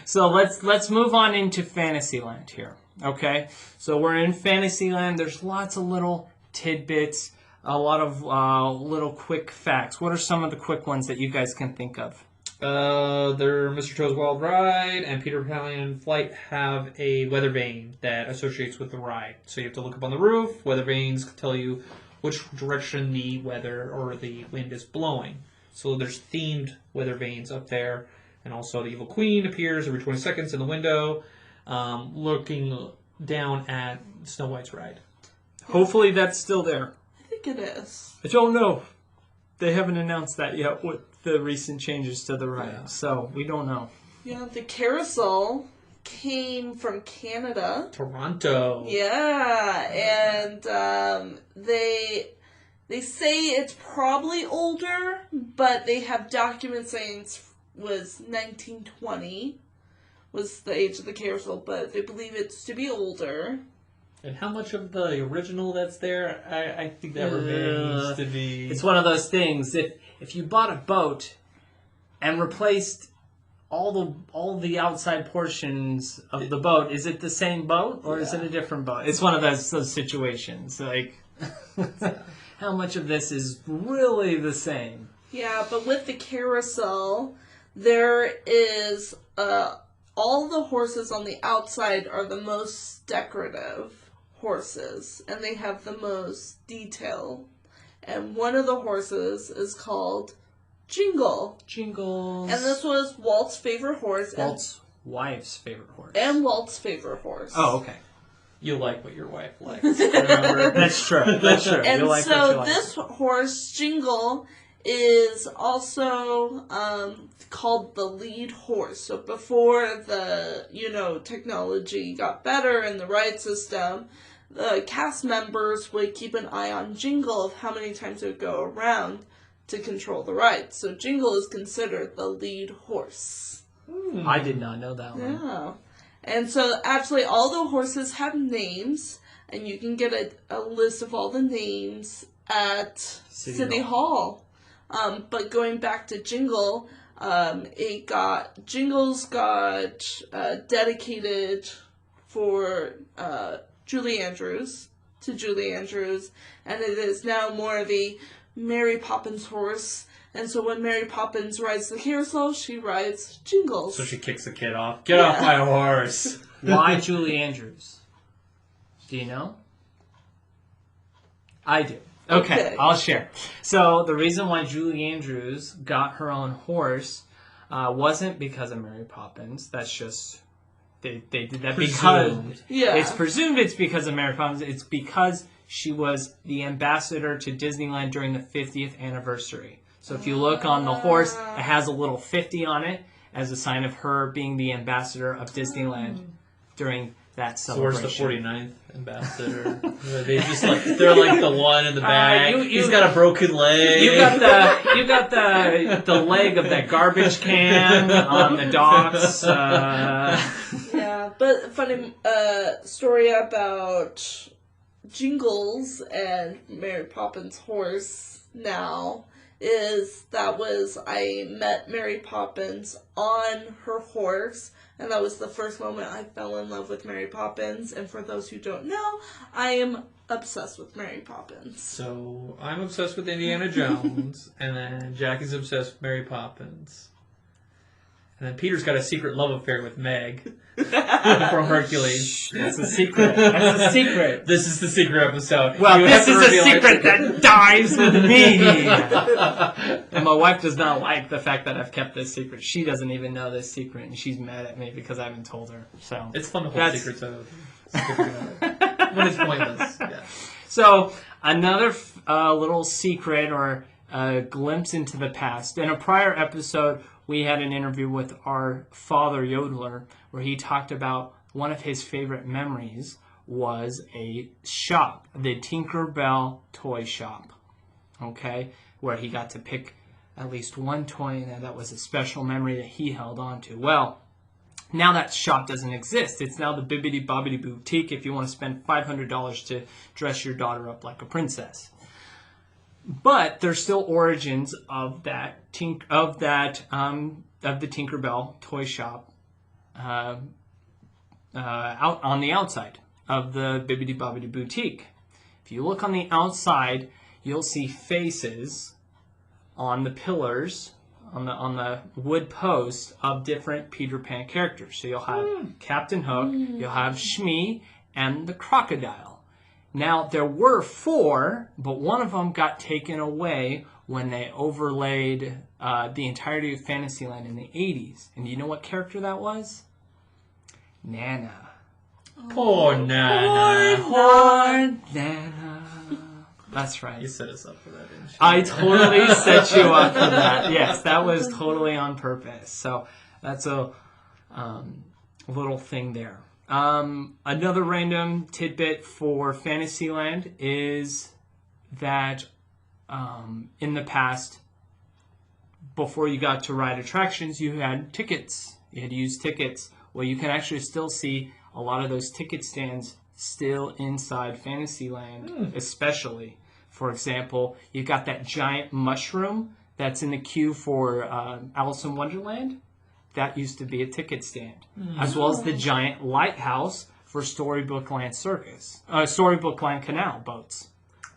So let's move on into Fantasyland here. Okay? So we're in Fantasyland. There's lots of little tidbits. a lot of little quick facts. What are some of the quick ones that you guys can think of? Their Mr. Toad's Wild Ride and Peter Pan Flight have a weather vane that associates with the ride. So you have to look up on the roof. Weather vanes tell you which direction the weather or the wind is blowing. So there's themed weather vanes up there. And also the Evil Queen appears every 20 seconds in the window, looking down at Snow White's ride. Hopefully that's still there. I think it is. I don't know. They haven't announced that yet with the recent changes to the ride, so we don't know. Yeah, the carousel came from Canada. Toronto. Yeah, and they say it's probably older, but they have documents saying it was 1920 was the age of the carousel, but they believe it's to be older. And how much of the original that's there, I think that remains to be... It's one of those things. If you bought a boat and replaced all the outside portions of the boat, is it the same boat or is it a different boat? It's one of those situations. Like, how much of this is really the same? Yeah, but with the carousel, there is all the horses on the outside are the most decorative horses, and they have the most detail. And one of the horses is called Jingle. Jingles. And this was Walt's favorite horse. Walt's wife's favorite horse. And Walt's favorite horse. Oh, okay. You like what your wife likes. Remember? That's true. That's true. And you like what you so like. this horse, Jingle, is also called the lead horse. So before the, technology got better and the ride system, the cast members would keep an eye on Jingle of how many times it would go around to control the ride. So Jingle is considered the lead horse. I did not know that one. Yeah. And so actually all the horses have names, and you can get a list of all the names at City Hall. But going back to Jingle, Jingle's got dedicated for Julie Andrews, and it is now more of a Mary Poppins horse. And so when Mary Poppins rides the carousel, she rides Jingles. So she kicks the kid off. Get off my horse. Why Julie Andrews? Do you know? I do. Okay, I'll share. So the reason why Julie Andrews got her own horse wasn't because of Mary Poppins. That's just they did that because it's presumed it's because of Mary Poppins. It's because she was the ambassador to Disneyland during the 50th anniversary. So if you look on the horse, it has a little 50 on it as a sign of her being the ambassador of Disneyland during that celebration. So where's the 49th ambassador? They're like the one in the back. He's got a broken leg. You got the leg of that garbage can on the docks. Yeah, but funny story about Jingles and Mary Poppins' horse now is I met Mary Poppins on her horse, and that was the first moment I fell in love with Mary Poppins. And for those who don't know, I am obsessed with Mary Poppins. So I'm obsessed with Indiana Jones, and then Jackie's obsessed with Mary Poppins. And then Peter's got a secret love affair with Meg from Hercules. That's a secret. That's a secret. This is the secret episode. Well, this is a secret that dies with me. And my wife does not like the fact that I've kept this secret. She doesn't even know this secret, and she's mad at me because I haven't told her. So it's fun to hold secrets out when it's pointless. Yeah. So another little secret or a glimpse into the past. In a prior episode, we had an interview with our father, Yodeler, where he talked about one of his favorite memories was a shop, the Tinkerbell toy shop, okay, where he got to pick at least one toy, and that was a special memory that he held on to. Well, now that shop doesn't exist. It's now the Bibbidi Bobbidi Boutique if you want to spend $500 to dress your daughter up like a princess. But there's still origins of the Tinkerbell toy shop out on the outside of the Bibbidi Bobbidi Boutique. If you look on the outside, you'll see faces on the pillars, on the wood posts of different Peter Pan characters. So you'll have Captain Hook, you'll have Shmi, and the crocodile. Now, there were 4, but one of them got taken away when they overlaid the entirety of Fantasyland in the 80s. And do you know what character that was? Nana. Poor Nana. Poor Nana. That's right. You set us up for that, didn't you? I totally set you up for that. Yes, that was totally on purpose. So that's a little thing there. Another random tidbit for Fantasyland is that in the past, before you got to ride attractions, you had tickets. You had to use tickets. Well, you can actually still see a lot of those ticket stands still inside Fantasyland, especially. For example, you got that giant mushroom that's in the queue for Alice in Wonderland. That used to be a ticket stand, as well as the giant lighthouse for Storybook Land Storybook Land Canal boats.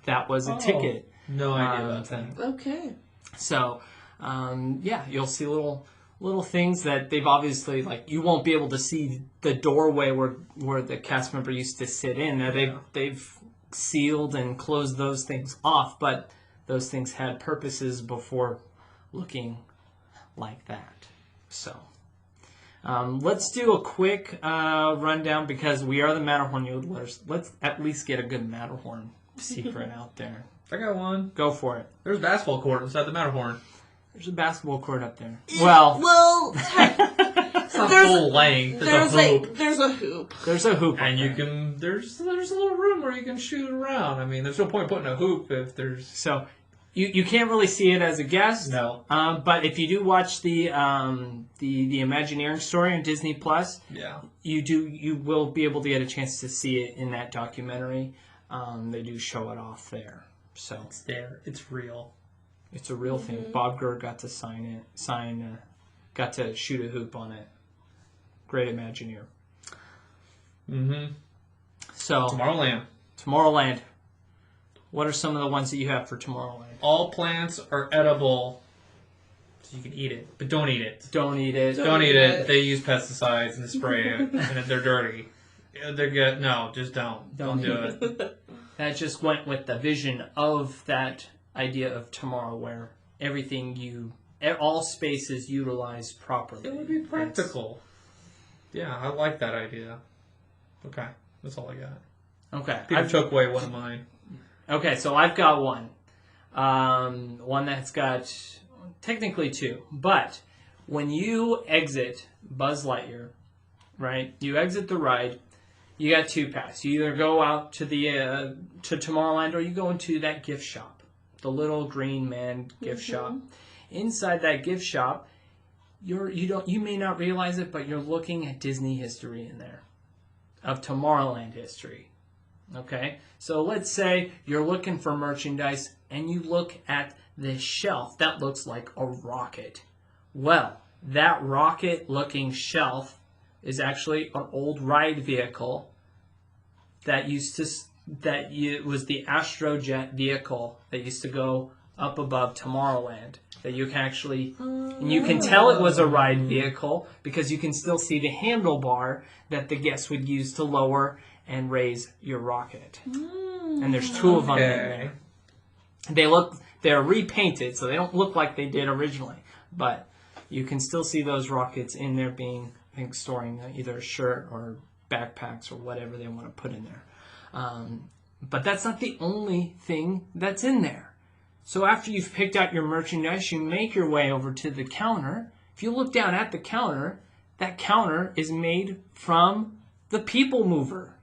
That was a ticket. No idea about that. Okay. So, you'll see little things that they've obviously, like, you won't be able to see the doorway where the cast member used to sit in. Now they've sealed and closed those things off, but those things had purposes before looking like that. So, let's do a quick rundown because we are the Matterhorn Yodelers. Let's at least get a good Matterhorn secret out there. I got one. Go for it. There's a basketball court inside the Matterhorn. There's a basketball court up there. It's not There's- full length. There's a hoop. There's a hoop. There's a hoop. And up you there. can, there's a little room where you can shoot around. I mean, there's no point putting a hoop if there's... So, you can't really see it as a guest. No. But if you do watch the Imagineering story on Disney Plus, Yeah. you will be able to get a chance to see it in that documentary. They do show it off there. So It's there. It's real. it's a real thing. Bob Gurr got to got to shoot a hoop on it. Great Imagineer. Mm-hmm. So Tomorrowland. What are some of the ones that you have for Tomorrowland? All plants are edible, so you can eat it, but don't eat it. Don't eat it. Don't eat it. They use pesticides and spray it, and they're dirty. They're good. No, just don't. Don't do it. That just went with the vision of that idea of tomorrow, where all space is utilized properly. It would be practical. Yeah, I like that idea. Okay, that's all I got. Okay. Peter took away one of mine. Okay, so I've got one. One that's got technically 2. But when you exit Buzz Lightyear, right? You exit the ride. You got 2 paths. You either go out to the to Tomorrowland or you go into that gift shop, the little green man gift shop. Inside that gift shop, you may not realize it, but you're looking at Disney history in there, of Tomorrowland history. Okay, so let's say you're looking for merchandise and you look at this shelf that looks like a rocket. Well, that rocket-looking shelf is actually an old ride vehicle that was the Astrojet vehicle that used to go up above Tomorrowland. That you can actually, and you can tell it was a ride vehicle because you can still see the handlebar that the guests would use to lower and raise your rocket. And there's 2 of them in there. They're repainted, so they don't look like they did originally. But you can still see those rockets in there being, I think, storing either a shirt or backpacks or whatever they want to put in there. But that's not the only thing that's in there. So after you've picked out your merchandise, you make your way over to the counter. If you look down at the counter, that counter is made from the People Mover.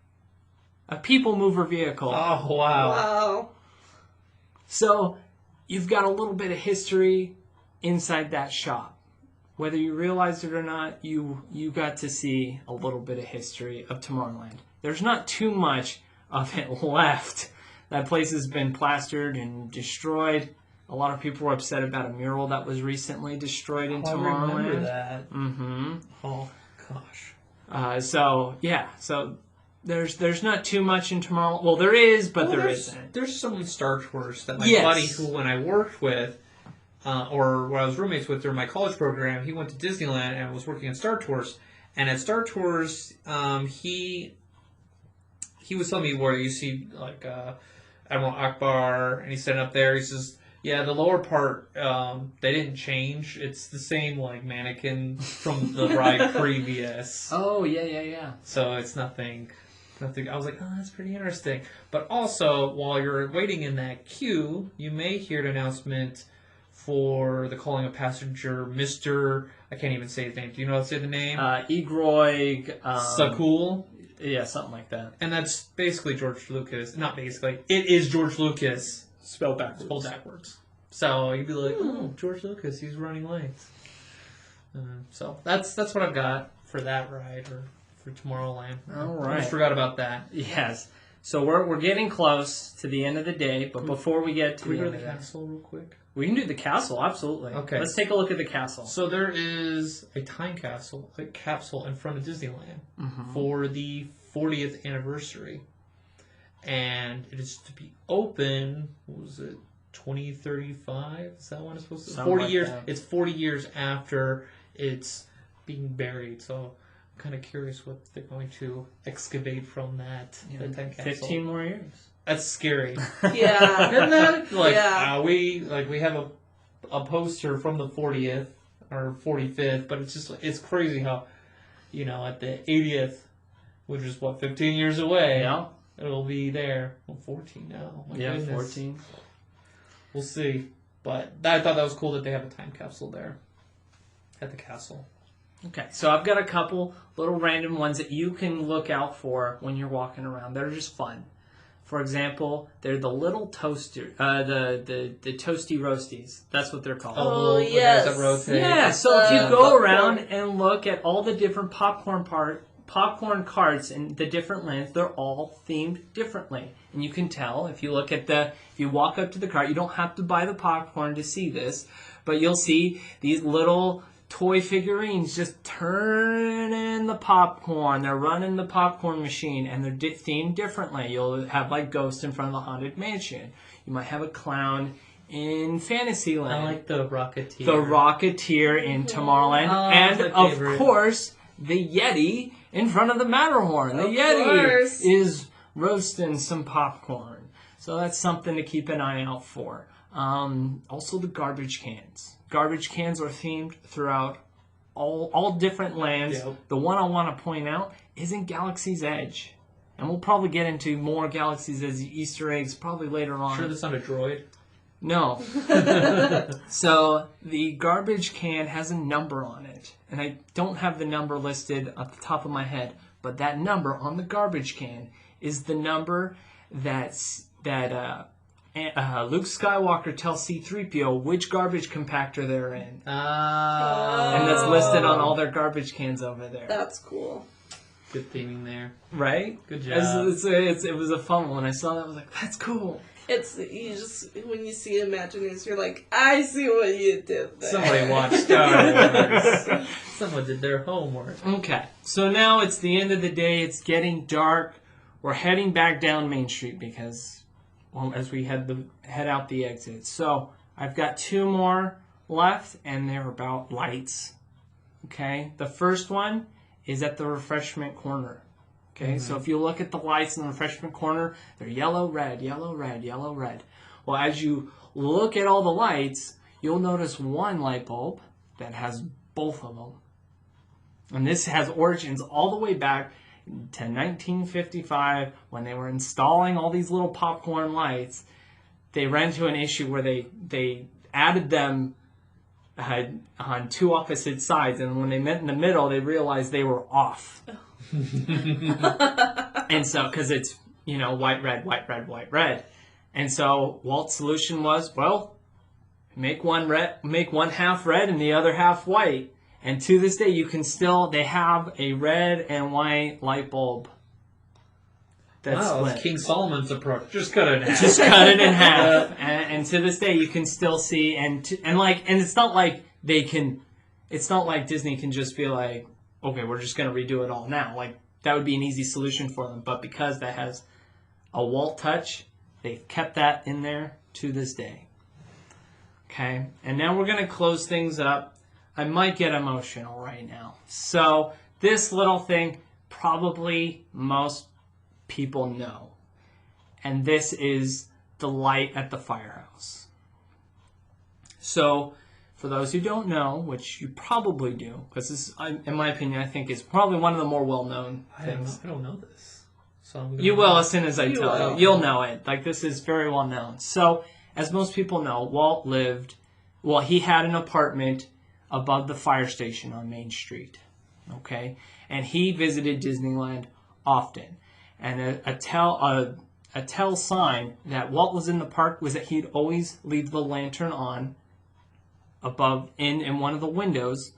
A People Mover vehicle. Oh, wow. Wow. So you've got a little bit of history inside that shop. Whether you realized it or not, you got to see a little bit of history of Tomorrowland. There's not too much of it left. That place has been plastered and destroyed. A lot of people were upset about a mural that was recently destroyed in Tomorrowland. I remember that. Mm-hmm. Oh, gosh. So There's not too much in Tomorrowland. Well, there is, but Well, there there's, isn't. There's some Star Tours that my Yes. buddy, who when I worked with, or when I was roommates with during my college program, he went to Disneyland and was working at Star Tours. And at Star Tours, he was telling me where you see like Admiral Akbar, and he's sitting up there. He says, "Yeah, the lower part they didn't change. It's the same like mannequin from the ride previous. Oh yeah. So it's nothing." I was like, oh, that's pretty interesting. But also, while you're waiting in that queue, you may hear an announcement for the calling of passenger, Mr. I can't even say his name. Do you know how to say the name? Egroig. Sakul. Yeah, something like that. And that's basically George Lucas. Not basically. It is George Lucas. Spelled backwards. Spelled backwards. So you'd be like, oh, George Lucas, he's running late. So that's what I've got for that ride, or for Tomorrowland. All I right. just forgot about that. Yes. So we're getting close to the end of the day, but before we get to Can we the go end to the of that, castle real quick? we can do the castle. Absolutely. Okay. Let's take a look at the castle. So there is a time capsule in front of Disneyland for the 40th anniversary, and it is to be open. What was it? 2035? Is that when it's supposed to? Something 40 like years. that. It's 40 years after it's being buried. So I'm kind of curious what they're going to excavate from that time capsule. 15 more years. That's scary. Yeah. Isn't that like Yeah. we have a poster from the 40th or 45th, but it's crazy how at the 80th, which is 15 years away, Yeah. it'll be there. Well, 14 now. My Yeah, goodness. 14. We'll see. But I thought that was cool that they have a time capsule there at the castle. Okay, so I've got a couple little random ones that you can look out for when you're walking around. They're just fun. For example, they're the little toaster, the toasty roasties. That's what they're called. Oh, the guys yes. that rotate. Yeah, so if you go popcorn. around and look at all the different popcorn carts and the different lands, they're all themed differently. And you can tell if you look at if you walk up to the cart, you don't have to buy the popcorn to see this, but you'll see these little toy figurines just turning the popcorn. They're running the popcorn machine, and they're themed differently. You'll have like Ghost in front of the Haunted Mansion. You might have a clown in Fantasyland. I like the Rocketeer. The Rocketeer in Tomorrowland. Oh, and, that's my of favorite. course, the Yeti in front of the Matterhorn. The Of Yeti course. is roasting some popcorn. So that's something to keep an eye out for. Also, the garbage cans. Garbage cans are themed throughout all different lands. Yep. The one I want to point out is in Galaxy's Edge. And we'll probably get into more Galaxy's Edge Easter eggs probably later on. Sure, that's not a droid. No. So the garbage can has a number on it. And I don't have the number listed at the top of my head, but that number on the garbage can is the number that Luke Skywalker tells C-3PO which garbage compactor they're in. And that's listed on all their garbage cans over there. That's cool. Good theming there. Right? Good job. It was a fun one. When I saw that, I was like, that's cool. It's you just when you see Imagineers, you're like, I see what you did there. Somebody watched Star Wars. Someone did their homework. Okay, so now it's the end of the day. It's getting dark. We're heading back down Main Street because, as we head out the exit. So I've got two more left, and they're about lights. Okay, the first one is at the refreshment corner. Okay, so if you look at the lights in the refreshment corner, they're yellow, red, yellow, red, yellow, red. Well, as you look at all the lights, you'll notice one light bulb that has both of them. And this has origins all the way back to 1955 when they were installing all these little popcorn lights. They ran into an issue where they added them on two opposite sides, and when they met in the middle, they realized they were off. And so, because it's, white, red, white, red, white, red. And so Walt's solution was, well, make one half red and the other half white. And to this day, they have a red and white light bulb. That's Wow, King Solomon's approach. Just cut it in half. Just cut it in half. And to this day, you can still see, and it's not like it's not like Disney can just be like, okay, we're just going to redo it all now. Like, that would be an easy solution for them. But because that has a Walt touch, they've kept that in there to this day. Okay, and now we're going to close things up. I might get emotional right now. So this little thing, probably most people know. And this is the light at the firehouse. So for those who don't know, which you probably do, because this, in my opinion, I think is probably one of the more well-known things. I don't know this. So You will as soon as I tell will. you. You'll know it. Like, this is very well known. So, as most people know, Walt he had an apartment above the fire station on Main Street. Okay? And he visited Disneyland often. And a tell sign that Walt was in the park was that he'd always leave the lantern on above in one of the windows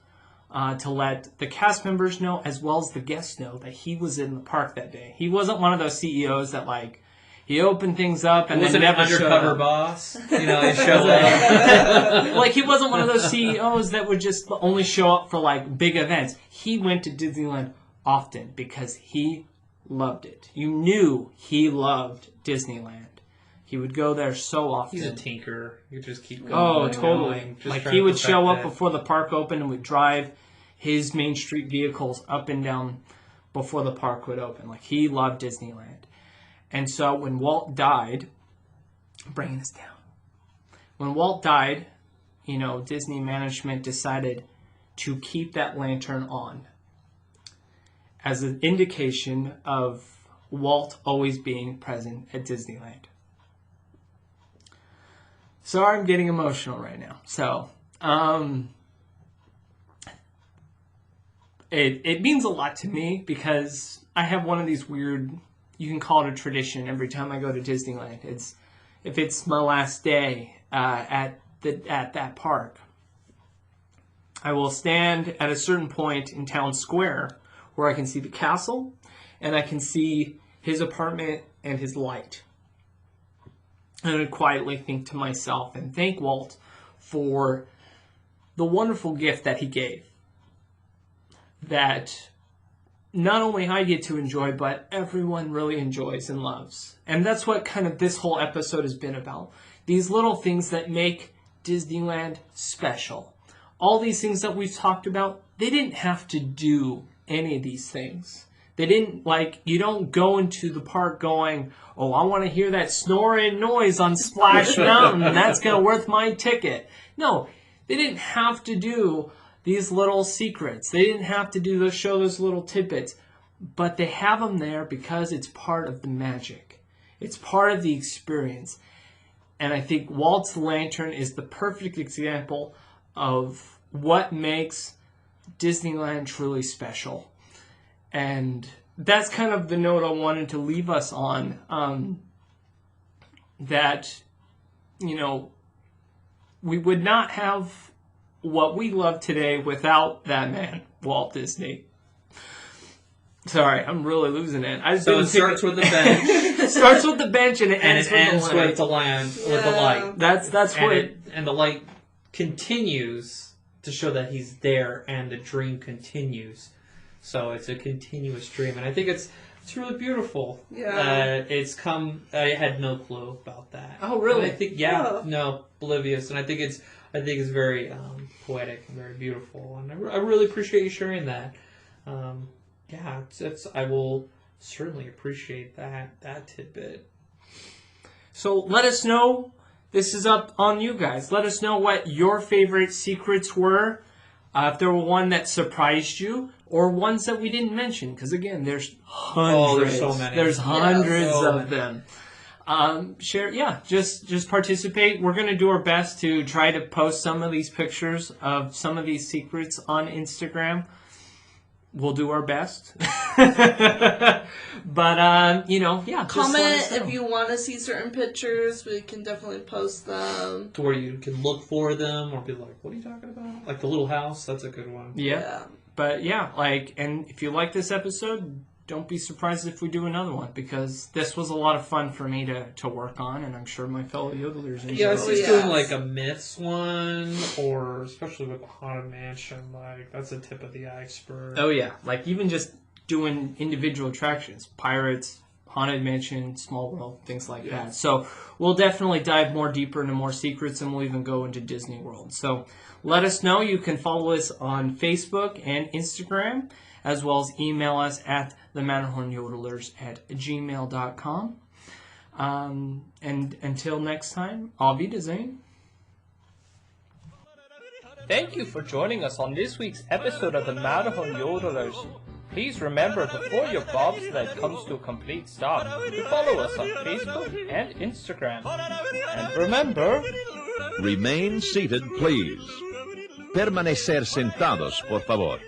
to let the cast members know as well as the guests know that he was in the park that day. He wasn't one of those CEOs that he opened things up and then never showed undercover up. boss. You know, he showed up. He wasn't one of those CEOs that would just only show up for big events. He went to Disneyland often because he loved it. You knew he loved Disneyland. He would go there so often. He's a tinker. You just keep going. Oh, totally. He would show up before the park opened and would drive his Main Street vehicles up and down before the park would open. He loved Disneyland. And so when Walt died, I'm bringing this down. When Walt died, Disney management decided to keep that lantern on as an indication of Walt always being present at Disneyland. Sorry, I'm getting emotional right now. So, it means a lot to me because I have one of these weird, you can call it a tradition every time I go to Disneyland. If it's my last day at that park, I will stand at a certain point in Town Square where I can see the castle and I can see his apartment and his light. And I would quietly think to myself and thank Walt for the wonderful gift that he gave. That not only I get to enjoy, but everyone really enjoys and loves. And that's what kind of this whole episode has been about. These little things that make Disneyland special. All these things that we've talked about, they didn't have to do any of these things. They didn't, you don't go into the park going, oh, I want to hear that snoring noise on Splash Mountain. That's going to worth my ticket. No, they didn't have to do these little secrets. They didn't have to show those little tidbits. But they have them there because it's part of the magic. It's part of the experience. And I think Walt's Lantern is the perfect example of what makes Disneyland truly special. And that's kind of the note I wanted to leave us on. That, we would not have what we love today without that man, Walt Disney. Sorry, I'm really losing it. So it starts with the bench. It starts with the bench and it ends with the light. That's and the light continues to show that he's there and the dream continues. So it's a continuous dream, and I think it's really beautiful. Yeah. I had no clue about that. Oh, really? And I think oblivious, and I think it's very poetic and very beautiful, and I really appreciate you sharing that. I will certainly appreciate that tidbit. So let us know. This is up on you guys. Let us know what your favorite secrets were. If there were one that surprised you, or ones that we didn't mention, because again, there's hundreds. Oh, there's so many. There's hundreds of them. Just participate. We're going to do our best to try to post some of these pictures of some of these secrets on Instagram. We'll do our best. But, comment if you want to see certain pictures. We can definitely post them. To where you can look for them or be like, what are you talking about? Like the little house, that's a good one. Yeah. But and if you like this episode, don't be surprised if we do another one, because this was a lot of fun for me to work on, and I'm sure my fellow yodelers enjoy it. Yeah, I was just doing like a myths one, or especially with the Haunted Mansion, that's the tip of the iceberg. Oh yeah, even just doing individual attractions, Pirates, Haunted Mansion, Small World, things like that. So we'll definitely dive more deeper into more secrets, and we'll even go into Disney World. So let us know. You can follow us on Facebook and Instagram, as well as email us at thematterhornyodelers@gmail.com. And until next time, auf Wiedersehen. Thank you for joining us on this week's episode of the Matterhorn Yodelers. Please remember, before your bobsled comes to a complete stop, to follow us on Facebook and Instagram. And remember... Remain seated, please. Permanecer sentados, por favor.